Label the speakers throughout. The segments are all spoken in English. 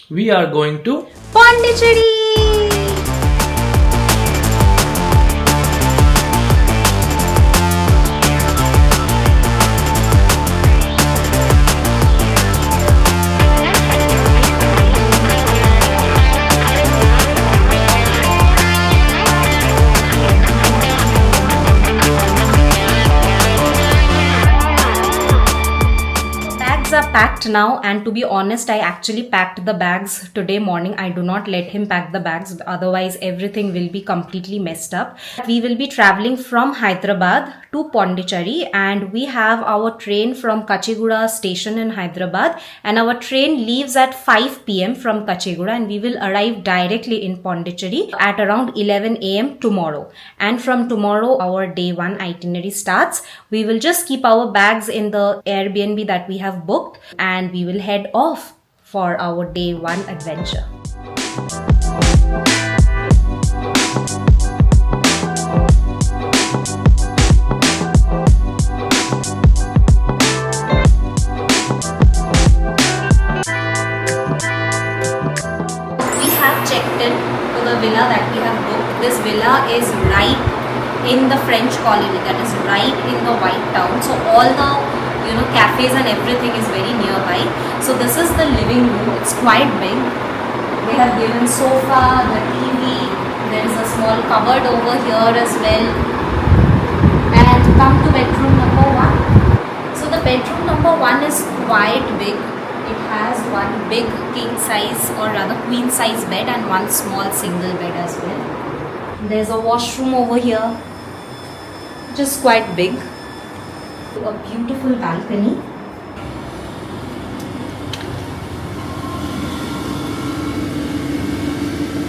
Speaker 1: We are going to
Speaker 2: Pondicherry! Are packed now, and to be honest, I actually packed the bags today morning. I do not let him pack the bags, otherwise everything will be completely messed up. We will be traveling from Hyderabad to Pondicherry, and we have our train from Kachigura station in Hyderabad, and our train leaves at 5 p.m. from Kachigura, and we will arrive directly in Pondicherry at around 11 a.m. tomorrow. And from tomorrow our day 1 itinerary starts. We will just keep our bags in the Airbnb that we have booked, and we will head off for our day 1 adventure. We have checked in to the villa that we have booked. This villa is right in the French colony, that is right in the White Town. So all the cafes and everything is very nearby. So this is the living room. It's quite big. They have given sofa, the TV. There is a small cupboard over here as well. And come to bedroom number 1. So the bedroom number 1 is quite big. It has one big king size or rather queen size bed and one small single bed as well. There's a washroom over here, which is quite big. A beautiful balcony.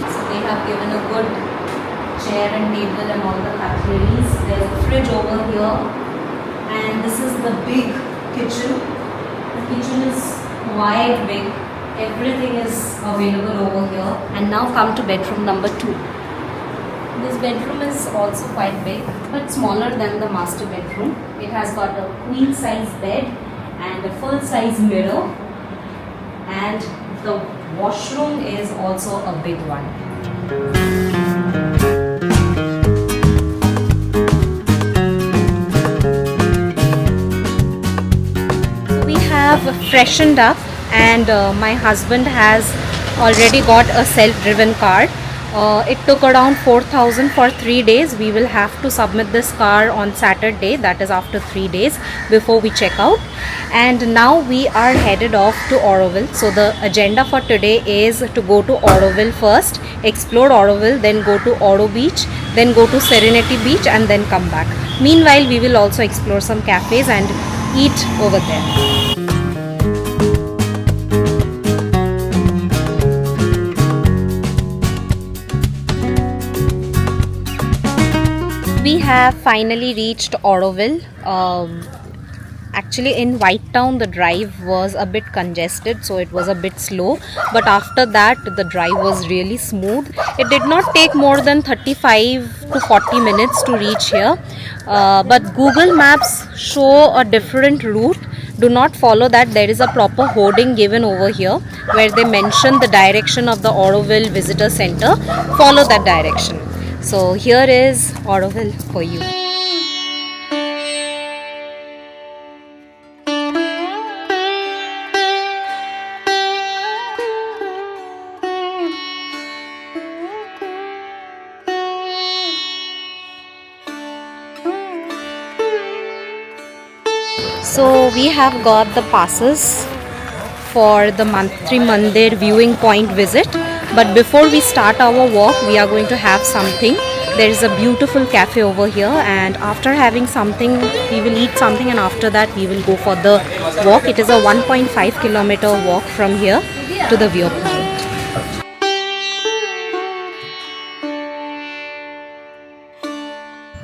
Speaker 2: So they have given a good chair and table and all the cutleries. There's a fridge over here, and this is the big kitchen. The kitchen is quite big. Everything is available over here. And now come to bedroom number 2. This bedroom is also quite big, but smaller than the master bedroom. It has got a queen size bed and a full size mirror, and the washroom is also a big one. We have freshened up, and my husband has already got a self-driven car. It took around 4,000 for 3 days. We will have to submit this car on Saturday, that is after 3 days, before we check out. And now we are headed off to Auroville. So the agenda for today is to go to Auroville first, explore Auroville, then go to Auroville Beach, then go to Serenity Beach, and then come back. Meanwhile, we will also explore some cafes and eat over there. We have finally reached Auroville. Actually in White Town the drive was a bit congested, so it was a bit slow, but after that the drive was really smooth. It did not take more than 35 to 40 minutes to reach here, but Google Maps show a different route. Do not follow that. There is a proper hoarding given over here where they mention the direction of the Auroville Visitor Center. Follow that direction. So here is Auroville for you. So we have got the passes for the Matri Mandir viewing point visit. But before we start our walk, we are going to have something. There is a beautiful cafe over here, and after having something, we will eat something, and after that we will go for the walk. It is a 1.5 kilometer walk from here to the viewpoint.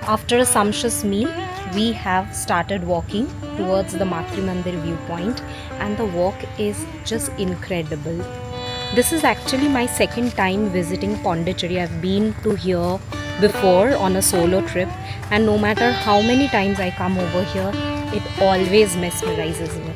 Speaker 2: After a sumptuous meal, we have started walking towards the Matri Mandir viewpoint, and the walk is just incredible. This is actually my second time visiting Pondicherry. I've been to here before on a solo trip, and no matter how many times I come over here, it always mesmerizes me.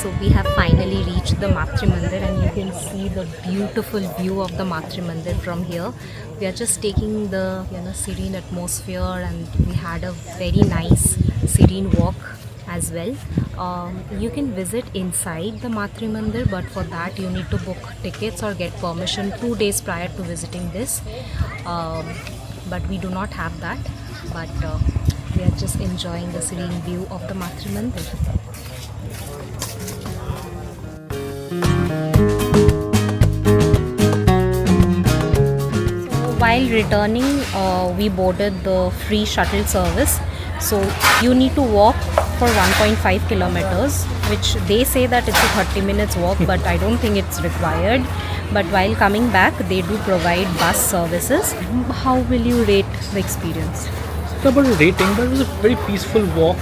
Speaker 2: So we have finally reached the Matri Mandir, and you can see the beautiful view of the Matri Mandir from here. We are just taking the serene atmosphere, and we had a very nice serene walk as well. You can visit inside the Matri Mandir, but for that you need to book tickets or get permission 2 days prior to visiting this. But we do not have that. But we are just enjoying the serene view of the Matri Mandir. So while returning, we boarded the free shuttle service. So you need to walk for 1.5 kilometers, which they say that it's a 30 minutes walk, but I don't think it's required. But while coming back, they do provide bus services. How will you rate the experience?
Speaker 1: It's not about rating, but it was a very peaceful walk.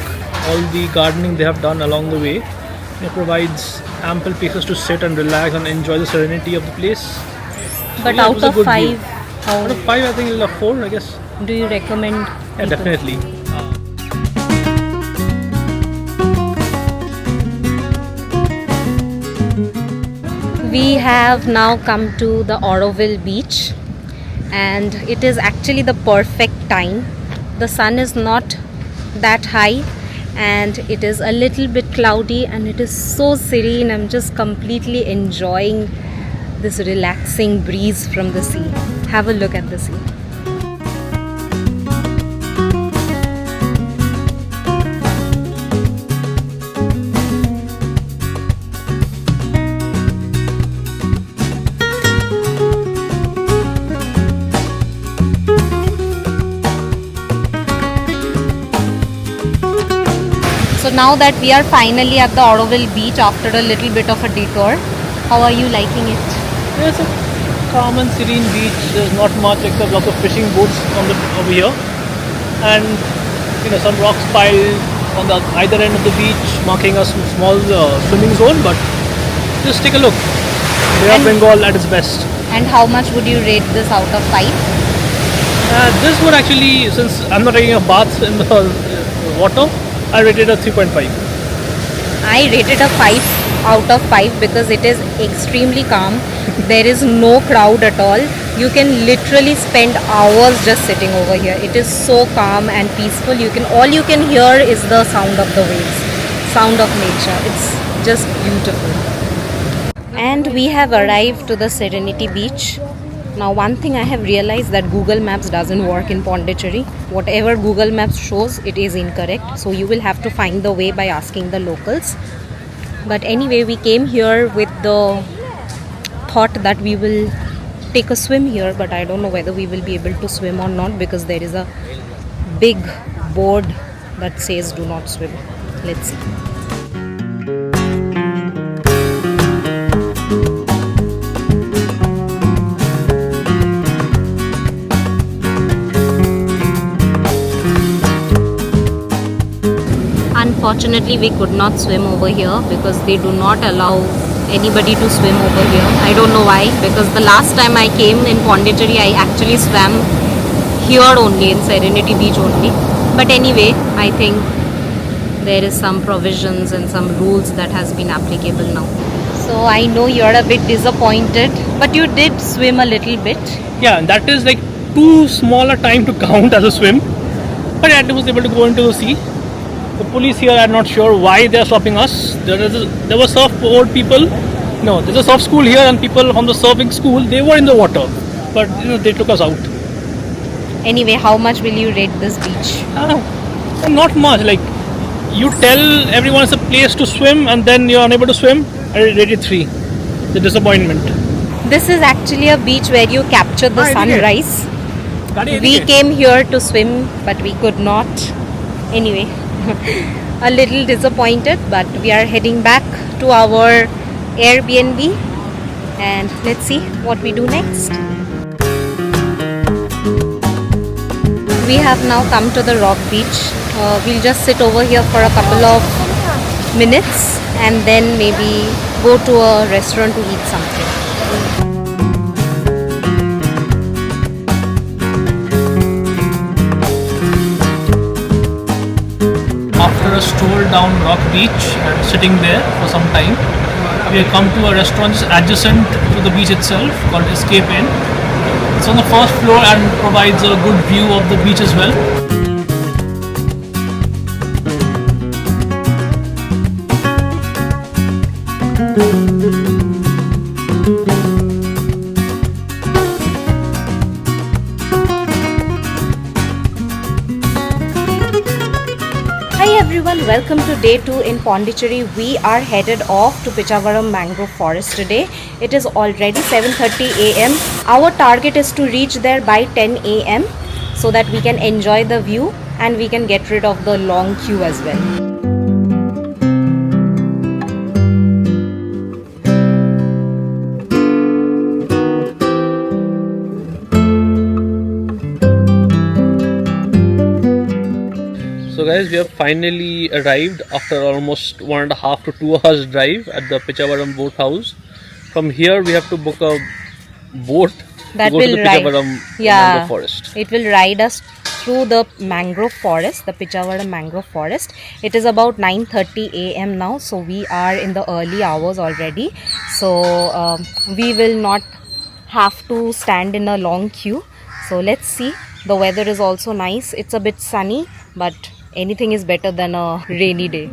Speaker 1: All the gardening they have done along the way, it provides ample places to sit and relax and enjoy the serenity of the place. So
Speaker 2: But
Speaker 1: yeah,
Speaker 2: out of 5,
Speaker 1: out of 5, I think it's a 4, I guess.
Speaker 2: do you recommend?
Speaker 1: Yeah,
Speaker 2: people?
Speaker 1: definitely.
Speaker 2: We have now come to the Auroville Beach, and it is actually the perfect time. The sun is not that high, and it is a little bit cloudy, and it is so serene. I'm just completely enjoying this relaxing breeze from the sea. Have a look at the sea. So now that we are finally at the Auroville Beach after a little bit of a detour, how are you liking it?
Speaker 1: Yeah, it's a calm and serene beach. There's not much except lots of fishing boats over here, and some rocks piled on the either end of the beach, marking a small swimming zone. But just take a look. Bay of Bengal at its best.
Speaker 2: And how much would you rate this out of 5?
Speaker 1: This would actually, since I'm not taking a bath in the water, I rated a 3.5.
Speaker 2: I rated a 5 out of 5 because it is extremely calm. There is no crowd at all. You can literally spend hours just sitting over here. It is so calm and peaceful. All you can hear is the sound of the waves, sound of nature. It's just beautiful. And we have arrived to the Serenity Beach. Now one thing I have realized that Google Maps doesn't work in Pondicherry. Whatever Google Maps shows, it is incorrect. So you will have to find the way by asking the locals. But anyway, we came here with the thought that we will take a swim here. But I don't know whether we will be able to swim or not because there is a big board that says do not swim. Let's see. Unfortunately, we could not swim over here because they do not allow anybody to swim over here. I don't know why, because the last time I came in Pondicherry, I actually swam here only, in Serenity Beach only. But anyway, I think there is some provisions and some rules that has been applicable now. So I know you're a bit disappointed, but you did swim a little bit.
Speaker 1: Yeah, that is like too small a time to count as a swim. But I was able to go into the sea. The police here are not sure why they are stopping us. There were surfboard people. No, there's a surf school here, and people from the surfing school, they were in the water, but they took us out.
Speaker 2: Anyway, how much will you rate this beach?
Speaker 1: Not much. Like, you tell everyone it's a place to swim, and then you're unable to swim. I rated 3. The disappointment.
Speaker 2: This is actually a beach where you capture the sunrise. We came here to swim, but we could not. Anyway. A little disappointed, but we are heading back to our Airbnb and let's see what we do next. We have now come to the rock beach. We'll just sit over here for a couple of minutes and then maybe go to a restaurant to eat something.
Speaker 1: After a a stroll down Rock Beach and sitting there for some time. We have come to a restaurant adjacent to the beach itself called Escape Inn. It's on the first floor and provides a good view of the beach as well.
Speaker 2: Hi everyone, welcome to day 2 in Pondicherry. We are headed off to Pichavaram Mangrove Forest today. It is already 7:30 am. Our target is to reach there by 10 am so that we can enjoy the view and we can get rid of the long queue as well.
Speaker 1: So guys, we have finally arrived after almost 1.5 to 2 hours drive at the Pichavaram boat house. From here we have to book a boat
Speaker 2: That
Speaker 1: to go
Speaker 2: will
Speaker 1: to the
Speaker 2: ride,
Speaker 1: Pichavaram
Speaker 2: yeah,
Speaker 1: mangrove forest.
Speaker 2: It will ride us through the mangrove forest, the Pichavaram mangrove forest. It is about 9:30 am now, so we are in the early hours already. So we will not have to stand in a long queue. So let's see. The weather is also nice. It's a bit sunny, but anything is better than a rainy day.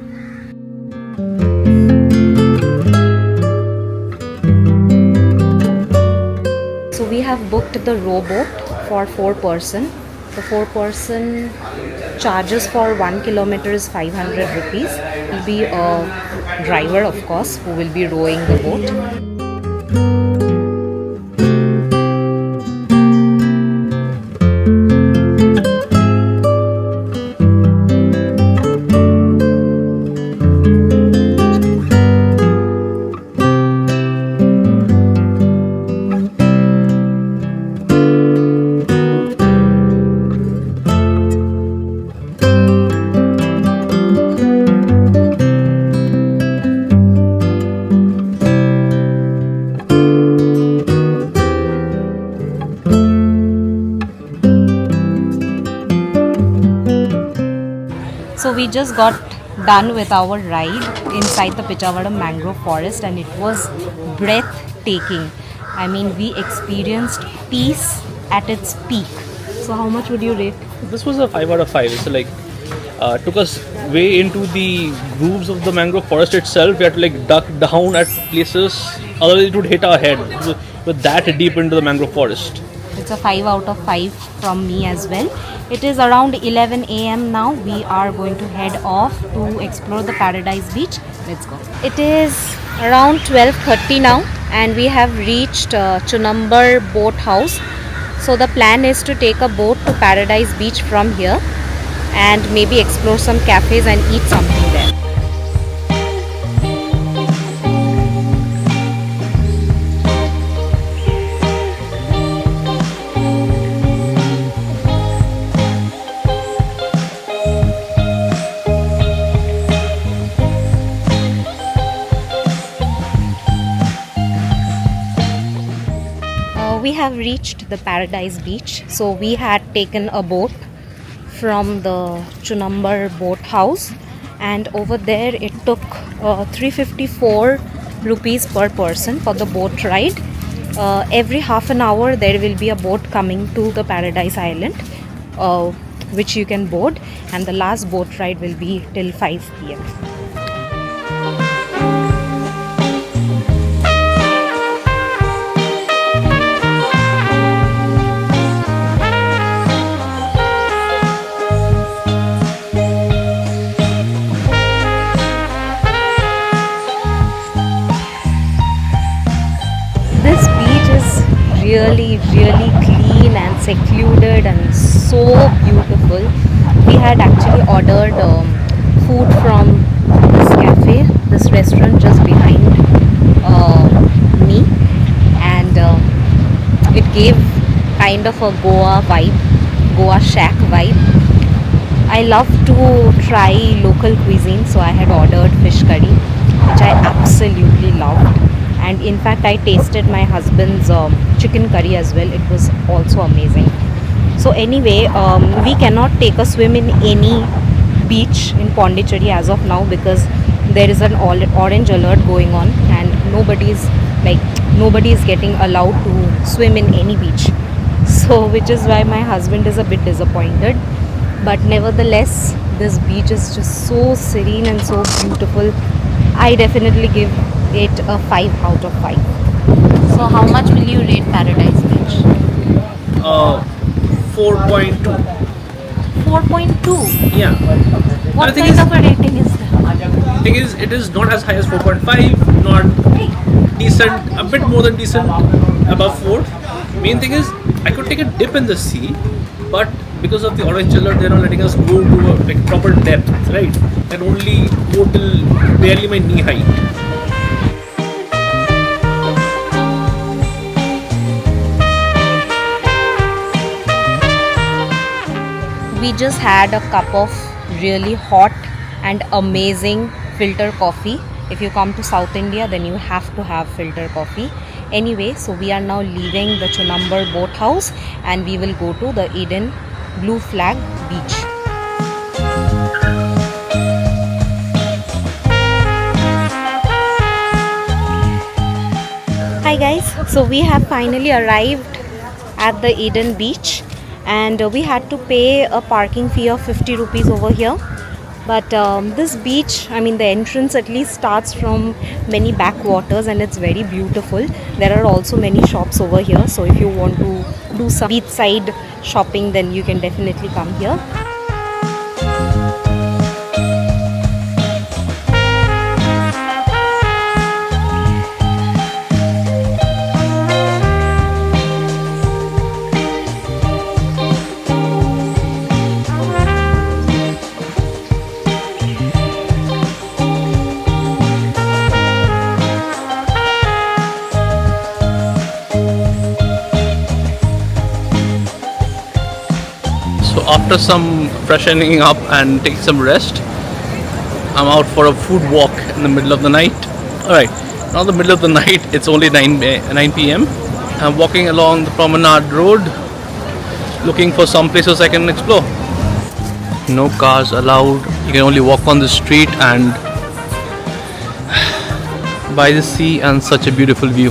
Speaker 2: So we have booked the rowboat for 4-person. The 4-person charges for 1 kilometer is 500 rupees. It will be a driver, of course, who will be rowing the boat. So we just got done with our ride inside the Pichavaram mangrove forest and it was breathtaking. I mean, we experienced peace at its peak. So how much would you rate?
Speaker 1: This was a 5 out of 5. It's like took us way into the grooves of the mangrove forest itself. We had to like duck down at places, otherwise it would hit our head. We're that deep into the mangrove forest.
Speaker 2: It's a 5 out of 5 from me as well. It is around 11 am now. We are going to head off to explore the Paradise Beach. Let's go. It is around 12:30 now and we have reached Chunambar boat house. So the plan is to take a boat to Paradise Beach from here and maybe explore some cafes and eat something there. We have reached the Paradise Beach. So we had taken a boat from the Chunambar boat house and over there it took 354 rupees per person for the boat ride. Every half an hour there will be a boat coming to the Paradise Island which you can board, and the last boat ride will be till 5 p.m. Really clean and secluded and so beautiful. We had actually ordered food from this cafe, this restaurant just behind me, and it gave kind of a Goa vibe, Goa shack vibe. I love to try local cuisine, so I had ordered fish curry, which I absolutely loved. And in fact, I tasted my husband's chicken curry as well. It was also amazing. So anyway, we cannot take a swim in any beach in Pondicherry as of now, because there is an orange alert going on and nobody is getting allowed to swim in any beach. So which is why my husband is a bit disappointed, but nevertheless this beach is just so serene and so beautiful. I definitely give it a 5 out of 5. So how much will you rate Paradise Beach?
Speaker 1: 4.2.
Speaker 2: 4.2.
Speaker 1: Yeah.
Speaker 2: What
Speaker 1: thing
Speaker 2: kind
Speaker 1: is-
Speaker 2: of a rating is that?
Speaker 1: Thing is, it is not as high as 4.5, not decent, a bit more than decent, above 4. Main thing is, I could take a dip in the sea, but because of the orange alert, they're not letting us go to a like proper depth, right? And only go till barely my knee height.
Speaker 2: We just had a cup of really hot and amazing filter coffee. If you come to South India, then you have to have filter coffee. Anyway, so we are now leaving the Chunambar boat house and we will go to the Eden Blue Flag Beach. Hi guys, so we have finally arrived at the Eden Beach, and we had to pay a parking fee of 50 rupees over here. But this beach, I mean the entrance at least starts from many backwaters and it's very beautiful. There are also many shops over here, so if you want to do some beachside shopping, then you can definitely come here.
Speaker 1: So after some freshening up and taking some rest, I'm out for a food walk in the middle of the night. Alright, now the middle of the night, it's only 9 p.m. I'm walking along the promenade road looking for some places I can explore. No cars allowed, you can only walk on the street and by the sea and such a beautiful view.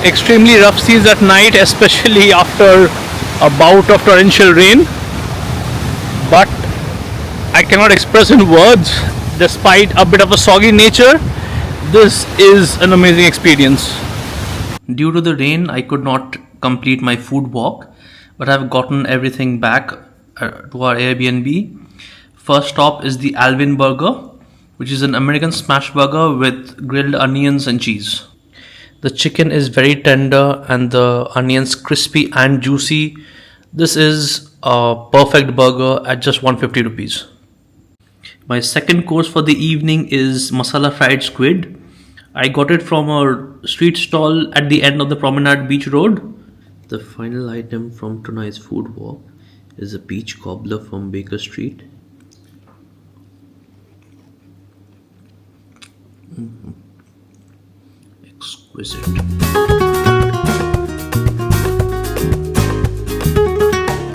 Speaker 1: Extremely rough seas at night, especially after a bout of torrential rain, but I cannot express in words. Despite a bit of a soggy nature, this is an amazing experience. Due to the rain, I could not complete my food walk, but I've gotten everything back to our Airbnb. First stop is the Alvin Burger, which is an American smash burger with grilled onions and cheese. The chicken is very tender and the onions crispy and juicy. This is a perfect burger at just 150 rupees. My second course for the evening is masala fried squid. I got it from a street stall at the end of the Promenade Beach Road. The final item from tonight's food walk is a peach cobbler from Baker Street. Exquisite.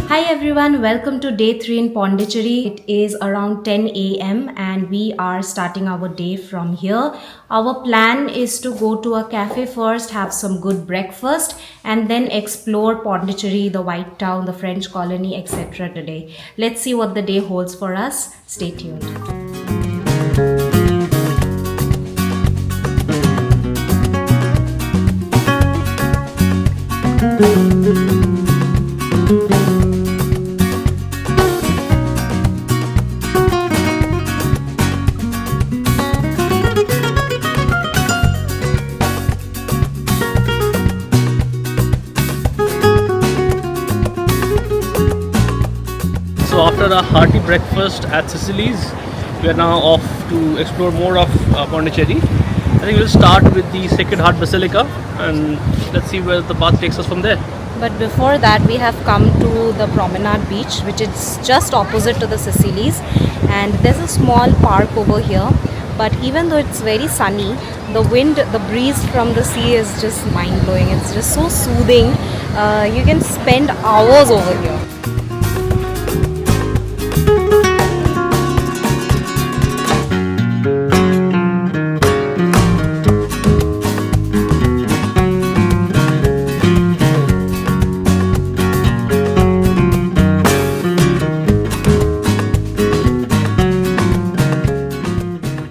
Speaker 2: Hi everyone, welcome to day 3 in Pondicherry. It is around 10 a.m. and we are starting our day from here. Our plan is to go to a cafe first, have some good breakfast, and then explore Pondicherry, the White Town, the French colony, etc. today. Let's see what the day holds for us. Stay tuned.
Speaker 1: So after a hearty breakfast at Sicily's, we are now off to explore more of Pondicherry. I think we'll start with the Sacred Heart Basilica and let's see where the path takes us from there.
Speaker 2: But before that, we have come to the Promenade Beach, which is just opposite to the Sicilies, and there's a small park over here But even though it's very sunny, the wind, the breeze from the sea is just mind-blowing. It's just so soothing. You can spend hours over here.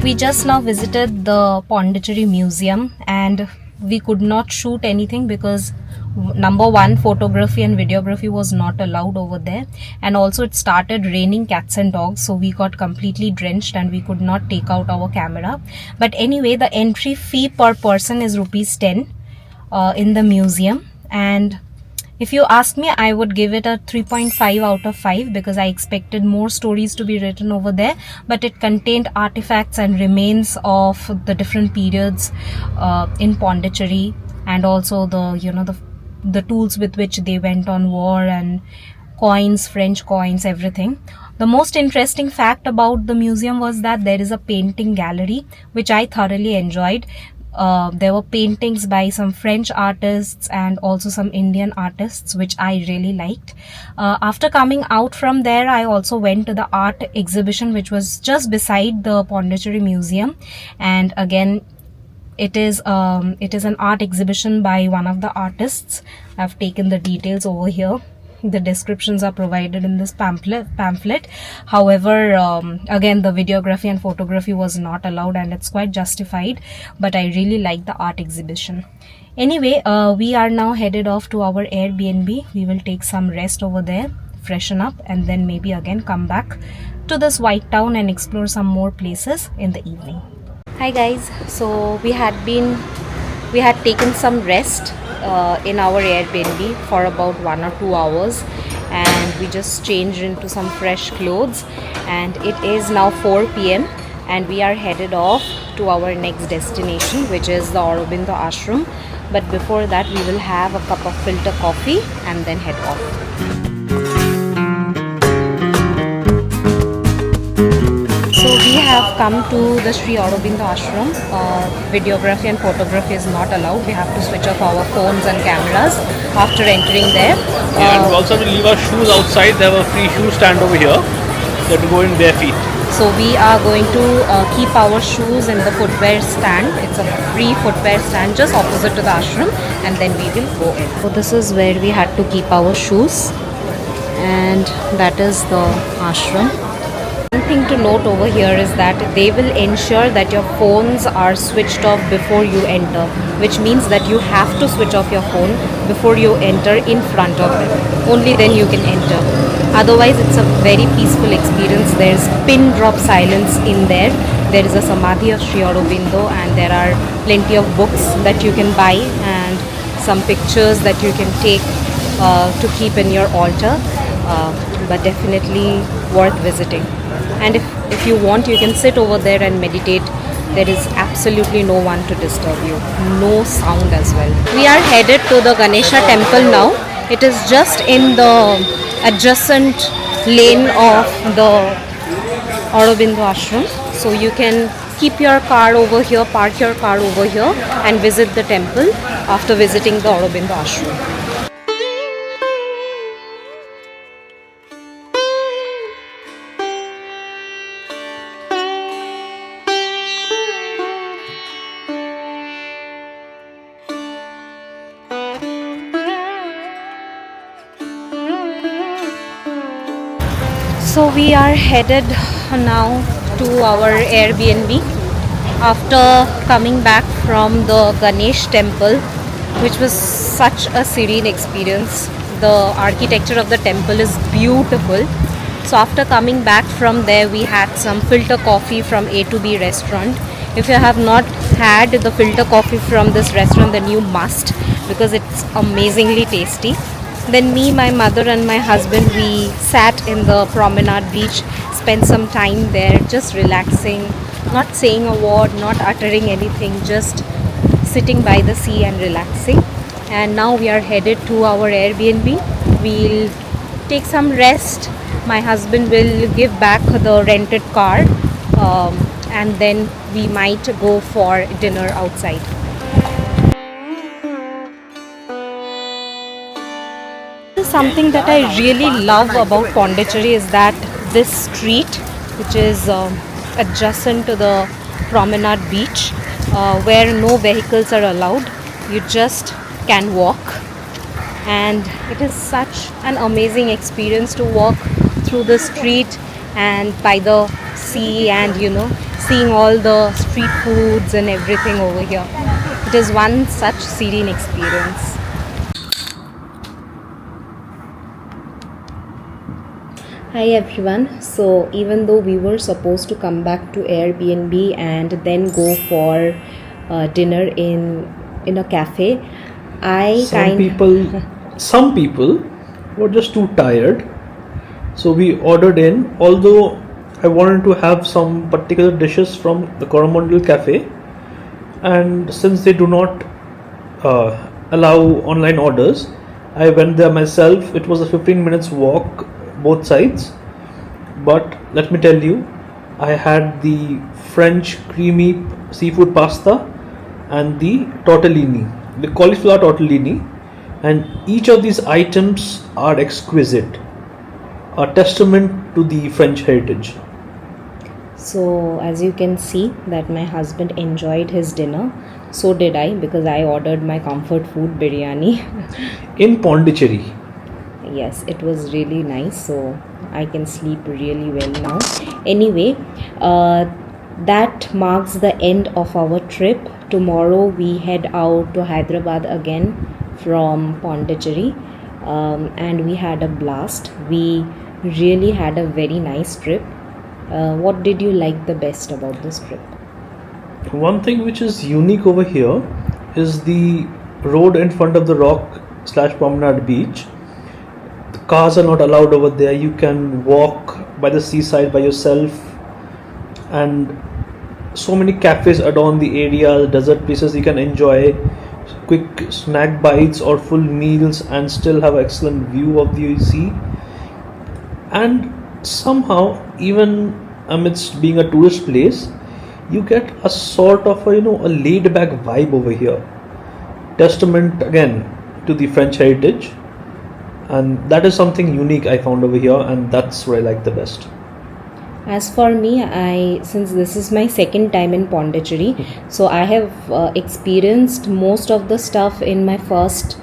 Speaker 2: We just now visited the Pondicherry Museum and we could not shoot anything because number one, photography and videography was not allowed over there, and also it started raining cats and dogs, so we got completely drenched and we could not take out our camera. But anyway, the entry fee per person is rupees 10 in the museum, and if you ask me, I would give it a 3.5 out of 5 because I expected more stories to be written over there, but it contained artifacts and remains of the different periods in Pondicherry, and also the tools with which they went on war, and coins, French coins, everything. The most interesting fact about the museum was that there is a painting gallery, which I thoroughly enjoyed. There were paintings by some French artists and also some Indian artists, which I really liked. After coming out from there, I also went to the art exhibition, which was just beside the Pondicherry Museum, and again it is an art exhibition by one of the artists. I've taken the details over here. The descriptions are provided in this pamphlet. However, again, the videography and photography was not allowed, and it's quite justified, but I really like the art exhibition. Anyway, we are now headed off to our Airbnb. We will take some rest over there, freshen up, and then maybe again come back to this white town and explore some more places in the evening. Hi guys, so we had taken some rest in our Airbnb for about 1 or 2 hours, and we just changed into some fresh clothes, and it is now 4 p.m. and we are headed off to our next destination, which is the Auroville Ashram. But before that, we will have a cup of filter coffee and then head off. So we have come to the Sri Auroville Ashram. Videography and photography is not allowed. We have to switch off our phones and cameras after entering there.
Speaker 1: And we also have to leave our shoes outside. They have a free shoe stand over here. You have to go in bare feet.
Speaker 2: So we are going to keep our shoes in the footwear stand. It's a free footwear stand just opposite to the ashram, and then we will go in. So this is where we had to keep our shoes, and that is the ashram. One thing to note over here is that they will ensure that your phones are switched off before you enter, which means that you have to switch off your phone before you enter in front of them. Only then you can enter. Otherwise, it's a very peaceful experience. There's pin drop silence in there. There is a Samadhi of Sri Aurobindo, and there are plenty of books that you can buy and some pictures that you can take to keep in your altar. But definitely worth visiting. And if you want, you can sit over there and meditate. There is absolutely no one to disturb you. No sound as well. We are headed to the Ganesha temple now. It is just in the adjacent lane of the Aurobindo Ashram. So you can keep your car over here, park your car over here and visit the temple after visiting the Aurobindo Ashram. So we are headed now to our Airbnb after coming back from the Ganesh temple, which was such a serene experience. The architecture of the temple is beautiful. So after coming back from there, we had some filter coffee from A to B restaurant. If you have not had the filter coffee from this restaurant, then you must, because it's amazingly tasty. Then me, my mother and my husband, we sat in the promenade beach, spent some time there just relaxing, not saying a word, not uttering anything, just sitting by the sea and relaxing. And now we are headed to our Airbnb. We'll take some rest. My husband will give back the rented car and then we might go for dinner outside. Something that I really love about Pondicherry is that this street, which is adjacent to the promenade beach, where no vehicles are allowed, you just can walk, and it is such an amazing experience to walk through the street and by the sea, and seeing all the street foods and everything over here. It is one such serene experience. Hi everyone. So even though we were supposed to come back to Airbnb and then go for dinner in a cafe,
Speaker 1: some people were just too tired, so we ordered in. Although I wanted to have some particular dishes from the Coromandel cafe, and since they do not allow online orders, I went there myself. It was a 15 minutes walk both sides, but let me tell you, I had the French creamy seafood pasta and the tortellini, the cauliflower tortellini, and each of these items are exquisite, a testament to the French heritage.
Speaker 2: So as you can see that my husband enjoyed his dinner. So did I, because I ordered my comfort food biryani.
Speaker 1: In Pondicherry.
Speaker 2: Yes, it was really nice, so I can sleep really well now. Anyway, that marks the end of our trip. Tomorrow we head out to Hyderabad again from Pondicherry, and we had a blast. We really had a very nice trip. What did you like the best about this trip?
Speaker 1: One thing which is unique over here is the road in front of the rock / promenade beach. The cars are not allowed over there. You can walk by the seaside by yourself, and so many cafes adorn the area, desert places. You can enjoy quick snack bites or full meals and still have an excellent view of the sea. And somehow, even amidst being a tourist place, you get a sort of a laid back vibe over here, testament again to the French heritage. And that is something unique I found over here, and that's what I like the best.
Speaker 2: As for me, since this is my second time in Pondicherry, so I have experienced most of the stuff in my first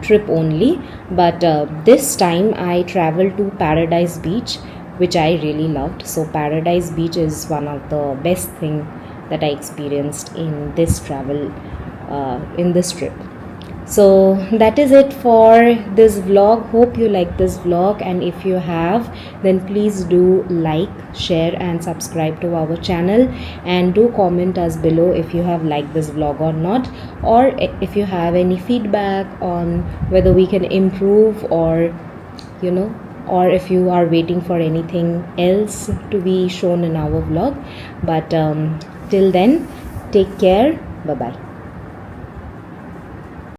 Speaker 2: trip only. But this time I traveled to Paradise Beach, which I really loved. So Paradise Beach is one of the best thing that I experienced in this travel, in this trip. So that is it for this vlog. Hope you like this vlog, and if you have, then please do like, share and subscribe to our channel, and do comment us below if you have liked this vlog or not, or if you have any feedback on whether we can improve, or or if you are waiting for anything else to be shown in our vlog. But till then, take care. Bye bye.